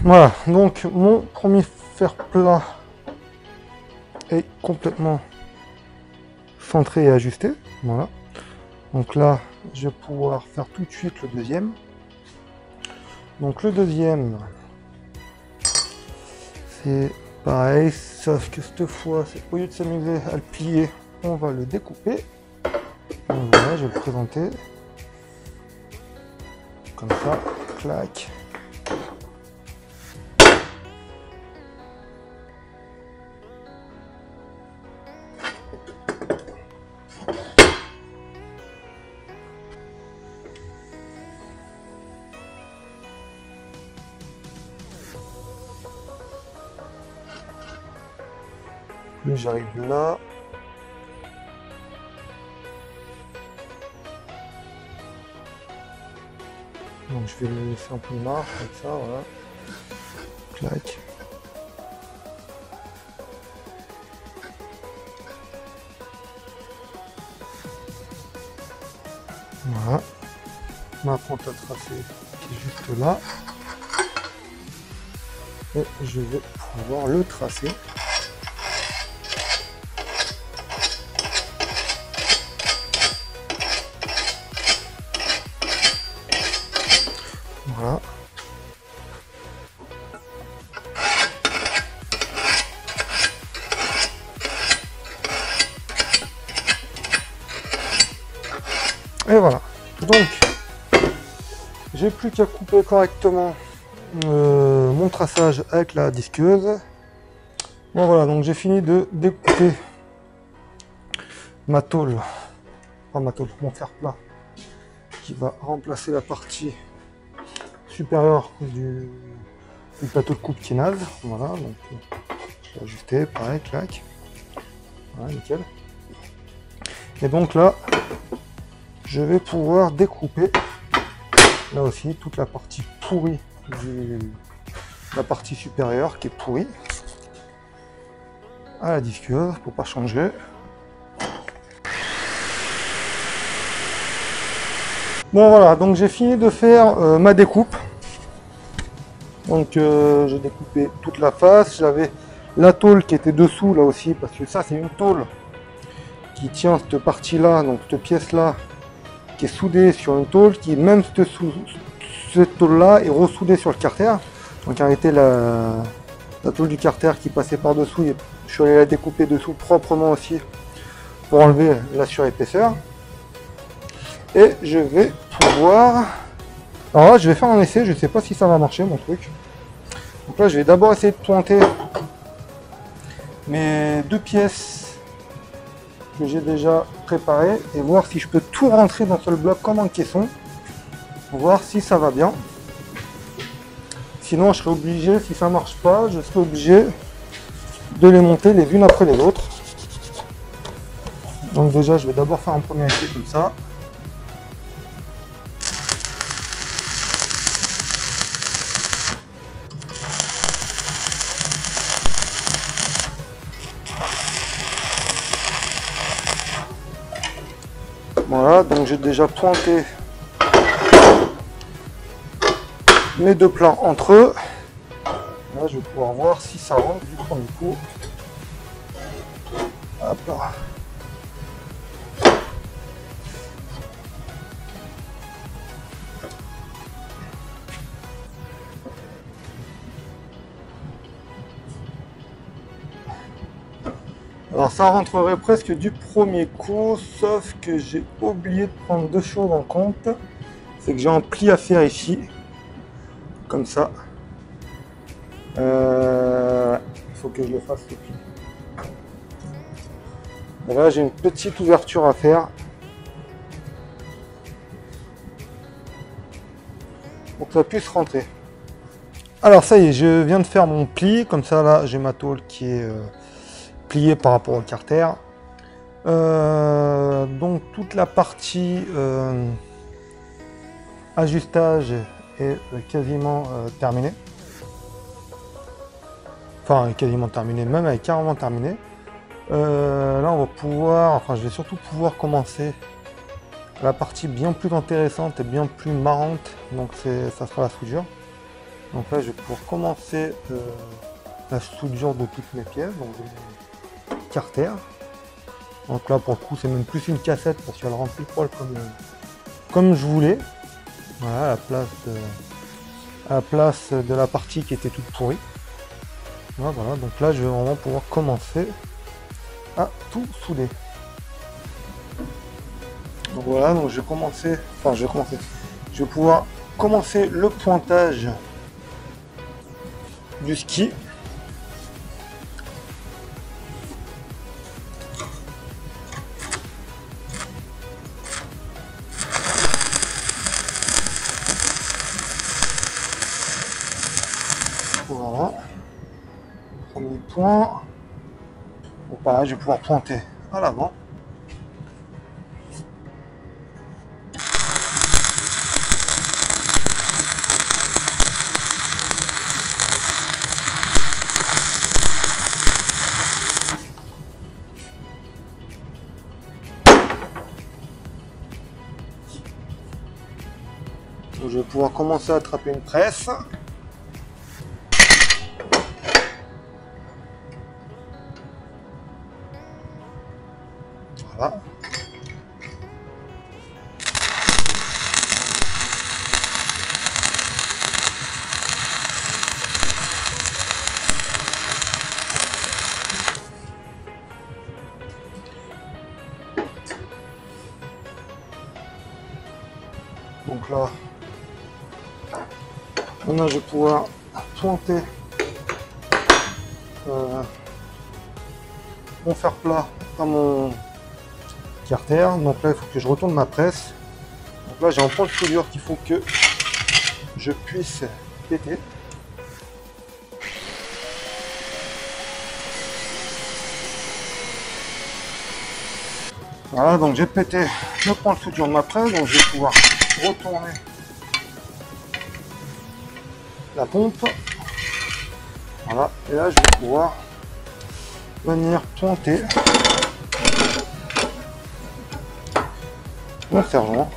Voilà, donc mon premier fer plat est complètement centré et ajusté. Voilà. Donc là, je vais pouvoir faire tout de suite le deuxième. Donc le deuxième, c'est pareil, sauf que cette fois, au lieu de s'amuser à le plier, on va le découper. Donc voilà, je vais le présenter. Comme ça, clac. Puis j'arrive là. Donc je vais le laisser un peu de marge comme ça, voilà. Clac. Voilà. Ma pointe à tracer qui est juste là. Et je vais pouvoir le tracer. Voilà. Et voilà. Donc, j'ai plus qu'à couper correctement mon traçage avec la disqueuse. Bon voilà, donc j'ai fini de découper ma tôle, pas ma tôle, mon fer plat qui va remplacer la partie supérieure du plateau de coupe qui est naze. Voilà, donc je vais ajuster, pareil, clac. Voilà, nickel. Et donc là, je vais pouvoir découper là aussi toute la partie pourrie la partie supérieure qui est pourrie à la disqueuse pour pas changer. Bon voilà, donc j'ai fini de faire ma découpe. Donc j'ai découpé toute la face, j'avais la tôle qui était dessous là aussi, parce que ça c'est une tôle qui tient cette partie là, donc cette pièce là, qui est soudée sur une tôle, qui même cette tôle là est ressoudée sur le carter. Donc en réalité la tôle du carter qui passait par dessous, je suis allé la découper dessous proprement aussi pour enlever la surépaisseur. Et je vais pouvoir... Alors là je vais faire un essai, je ne sais pas si ça va marcher mon truc. Donc là je vais d'abord essayer de pointer mes deux pièces que j'ai déjà préparées et voir si je peux tout rentrer dans ce bloc comme un caisson. Pour voir si ça va bien. Sinon je serai obligé, si ça marche pas, je serai obligé de les monter les unes après les autres. Donc déjà je vais d'abord faire un premier essai comme ça. Voilà, donc j'ai déjà pointé mes deux plans entre eux. Là, je vais pouvoir voir si ça rentre du premier coup. Hop là. Alors ça rentrerait presque du premier coup, sauf que j'ai oublié de prendre deux choses en compte. C'est que j'ai un pli à faire ici, comme ça. Il faut que je le fasse ce pli. Et là j'ai une petite ouverture à faire. Pour que ça puisse rentrer. Alors ça y est, je viens de faire mon pli, comme ça là j'ai ma tôle qui est pliée par rapport au carter. Donc toute la partie ajustage est quasiment terminée. Enfin quasiment terminée, même elle est carrément terminée. Là on va pouvoir, enfin je vais surtout pouvoir commencer la partie bien plus intéressante et bien plus marrante, donc ça sera la soudure. Donc là, je vais pouvoir commencer la soudure de toutes mes pièces, donc de mon carter. Donc là, pour le coup, c'est même plus une cassette parce qu'elle remplit le poil comme je voulais. Voilà, à la place de la partie qui était toute pourrie. Voilà, donc là, je vais vraiment pouvoir commencer à tout souder. Donc voilà, donc je vais pouvoir commencer le pointage du ski. Voilà. Premier point. Bon, pareil, je vais pouvoir pointer à l'avant. Donc, je vais pouvoir commencer à attraper une presse. Voilà. Donc là, maintenant je vais pouvoir pointer mon fer plat à mon carter. Donc là, il faut que je retourne ma presse. Donc là, j'ai un point de soudure qu'il faut que je puisse péter. Voilà, donc j'ai pété le point de soudure de ma presse, donc je vais pouvoir retourner la pompe. Voilà, et là je vais pouvoir venir pointer mon sergent.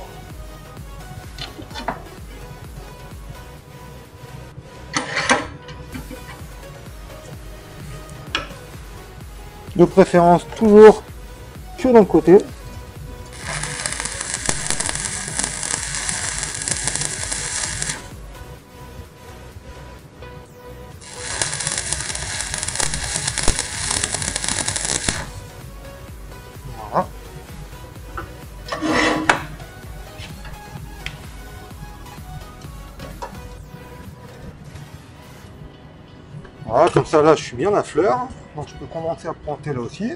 De préférence toujours que d'un côté. Voilà. Voilà, comme ça là je suis bien à fleur. Donc je peux commencer à pointer là aussi.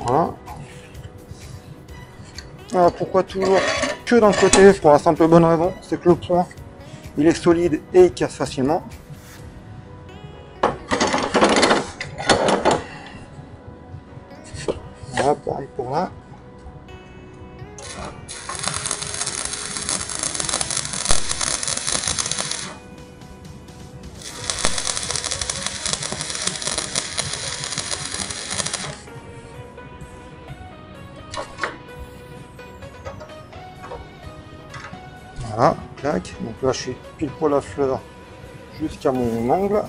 Voilà. Alors pourquoi toujours que d'un côté? Pour la simple bonne raison, c'est que le point il est solide et il casse facilement. Voilà, pareil pour là. Voilà, clac. Donc là je suis pile poil à fleur jusqu'à mon angle.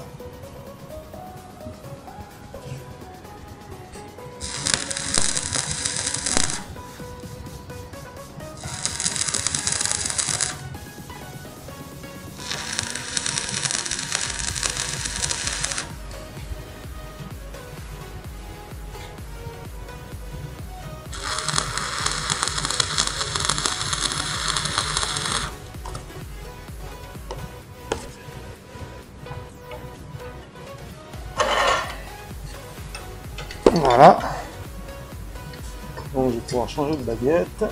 Voilà. Donc je vais pouvoir changer de baguette.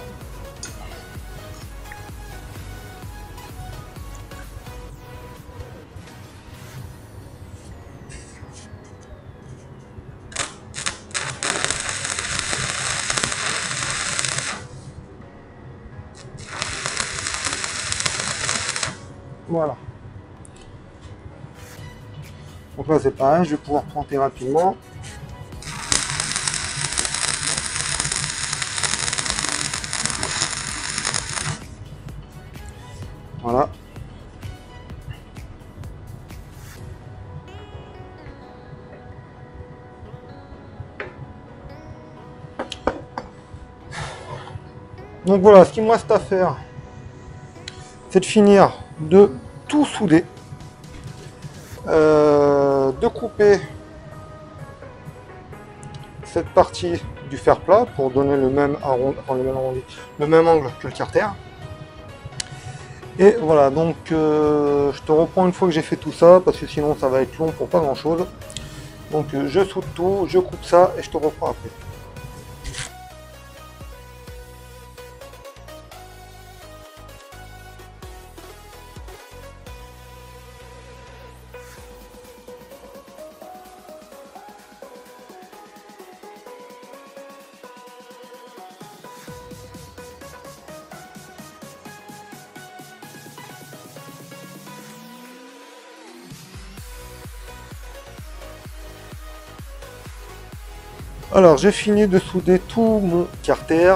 Voilà. Donc là c'est pareil, je vais pouvoir pointer rapidement. Voilà. Donc voilà, ce qu'il me reste à faire, c'est de finir de tout souder, de couper cette partie du fer plat pour donner le même le même angle que le carter. Et voilà, donc je te reprends une fois que j'ai fait tout ça, parce que sinon ça va être long pour pas grand chose. Donc je soude tout, je coupe ça et je te reprends après. Alors j'ai fini de souder tout mon carter,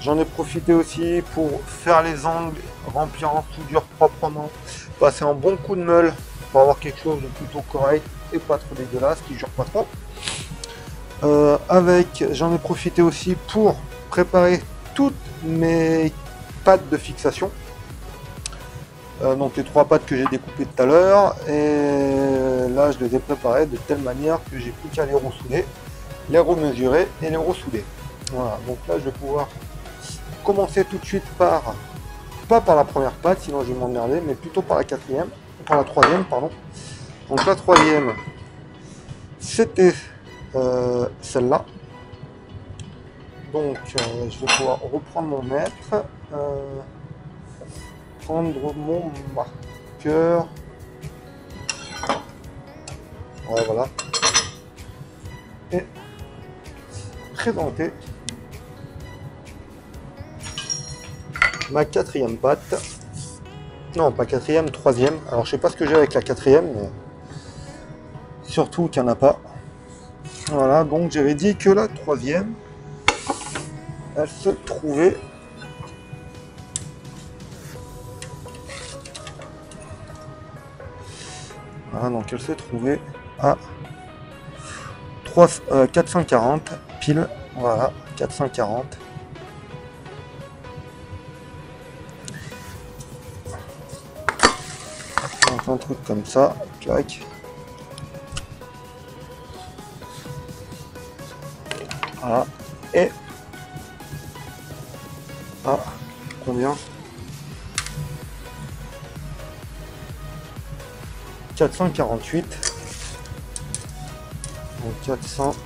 j'en ai profité aussi pour faire les angles, remplir en soudure proprement, passer un bon coup de meule pour avoir quelque chose de plutôt correct et pas trop dégueulasse, qui jure pas trop. J'en ai profité aussi pour préparer toutes mes pattes de fixation. Donc les 3 pattes que j'ai découpées tout à l'heure, et là je les ai préparées de telle manière que j'ai plus qu'à les ressouder, les remesurer et les ressouder. Voilà, donc là je vais pouvoir commencer tout de suite pas par la première patte, sinon je vais m'emmerder, mais plutôt par la quatrième, par la troisième, pardon. Donc la troisième, c'était celle-là. Donc je vais pouvoir reprendre mon mètre. Prendre mon marqueur. Ouais, voilà. Et présenter ma quatrième patte. Non, pas quatrième, troisième. Alors je sais pas ce que j'ai avec la quatrième, mais surtout qu'il n'y en a pas. Voilà, donc j'avais dit que la troisième, elle se trouvait voilà, donc elle s'est trouvée à 440 pile. Voilà, 440. Donc un truc comme ça, clac. Voilà. Et à combien? 448. Donc 440.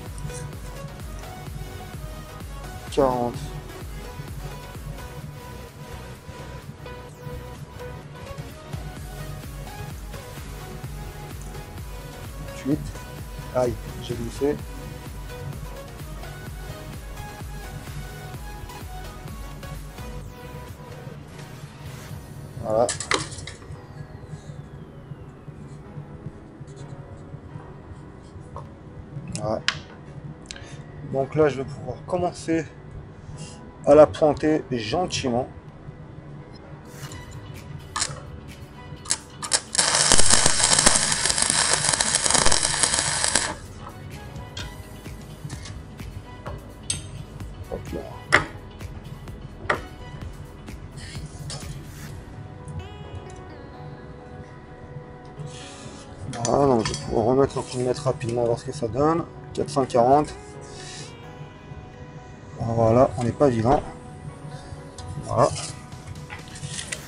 Aïe, j'ai glissé. Voilà. Voilà. Donc là, je vais pouvoir commencer à la pointer gentiment. Hop là. Voilà, donc je vais pouvoir remettre un coup de mètre rapidement, voir ce que ça donne. 440. Voilà, on n'est pas vivant. Voilà.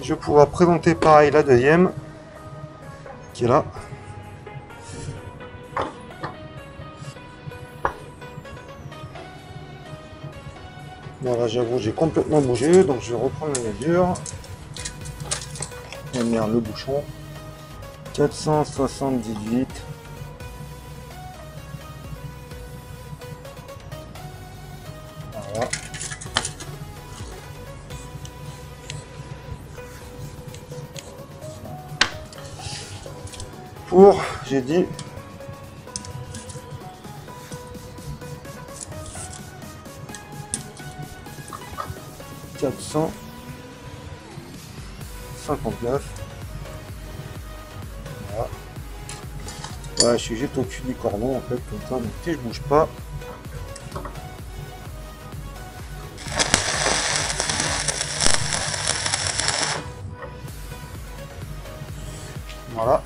Je vais pouvoir présenter pareil la deuxième, qui est là. Voilà, j'avoue, j'ai complètement bougé, donc je vais reprendre la mesure. Et merde, le bouchon. 478. Voilà. pour, j'ai dit, 459. Voilà. Ouais, je suis juste au-dessus du cordon en fait, comme ça, donc si je bouge pas. Voilà.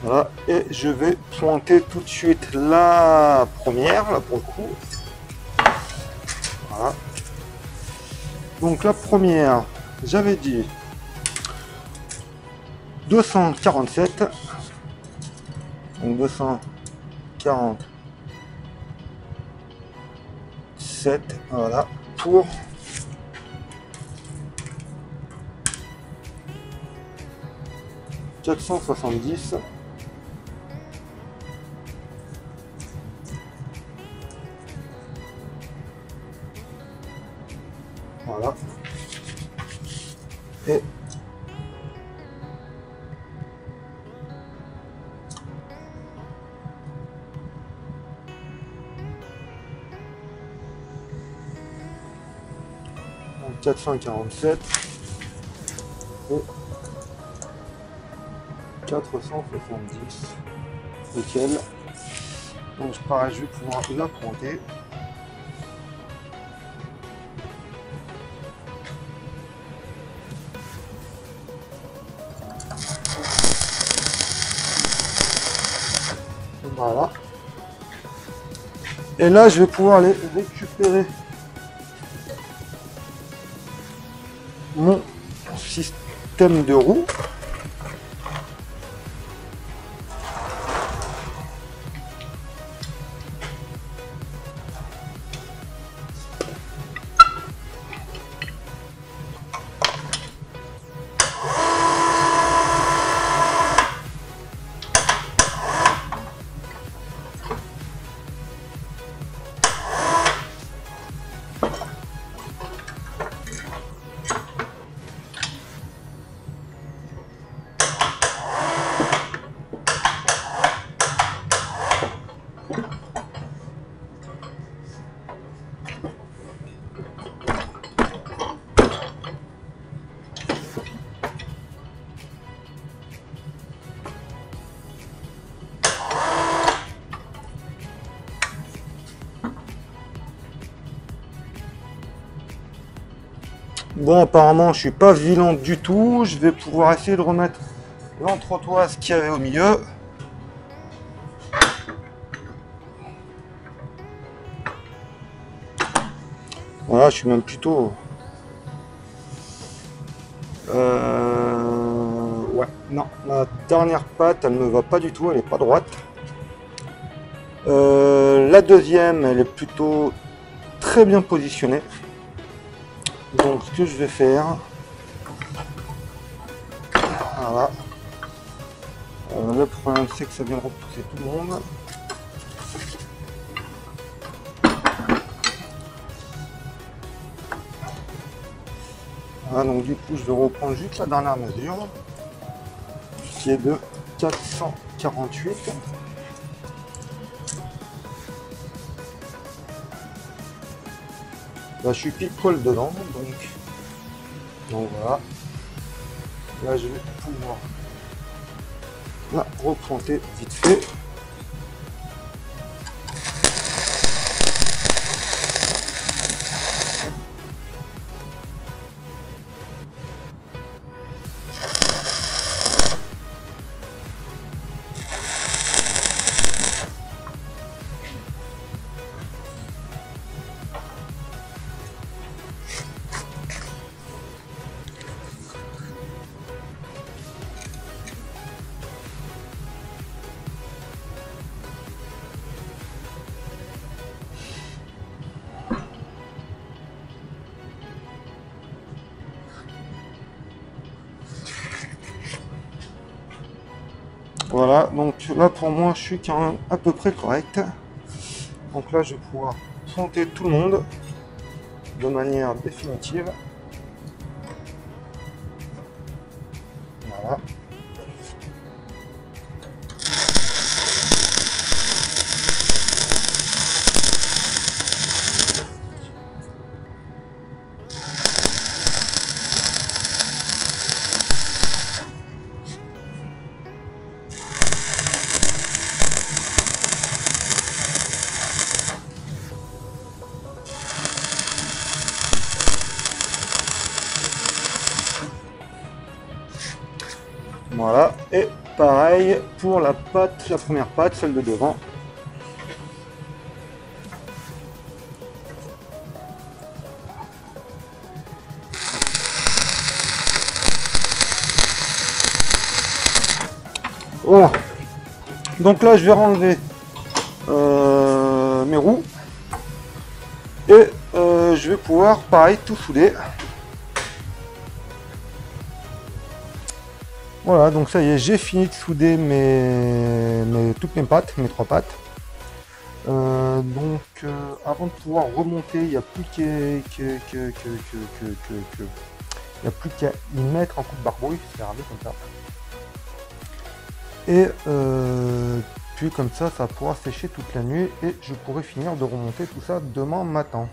Voilà, et je vais pointer tout de suite la première, là pour le coup. Voilà. Donc la première, j'avais dit 247. Donc 247, voilà, pour 470. Voilà. Et 447 et 470. Nickel. Donc pareil, je vais pouvoir la pointer. Voilà. Et là, je vais pouvoir les récupérer mon système de roue. Bon, apparemment, je suis pas vilain du tout. Je vais pouvoir essayer de remettre l'entretoise qu'il y avait au milieu. Voilà, je suis même plutôt... Ouais, non, la dernière patte, elle ne me va pas du tout, elle est pas droite. La deuxième, elle est plutôt très bien positionnée. Donc, ce que je vais faire... Voilà. Le problème, c'est que ça vient repousser tout le monde. Voilà, donc du coup, je vais reprendre juste la dernière mesure, qui est de 448. Là, je suis pile poil dedans, donc voilà. Là, je vais pouvoir la replanter vite fait. Voilà, donc là pour moi je suis quand même à peu près correct. Donc là, je vais pouvoir monter tout le monde de manière définitive. Voilà. Voilà, et pareil pour la patte, la première patte, celle de devant. Voilà. Donc là, je vais renlever mes roues et je vais pouvoir, pareil, tout souder. Voilà, donc ça y est, j'ai fini de souder toutes mes pattes, mes 3 pattes. Avant de pouvoir remonter, il n'y a plus qu'à y mettre un coup de barbouille, c'est regardez comme ça. Et puis comme ça va pouvoir sécher toute la nuit et je pourrai finir de remonter tout ça demain matin.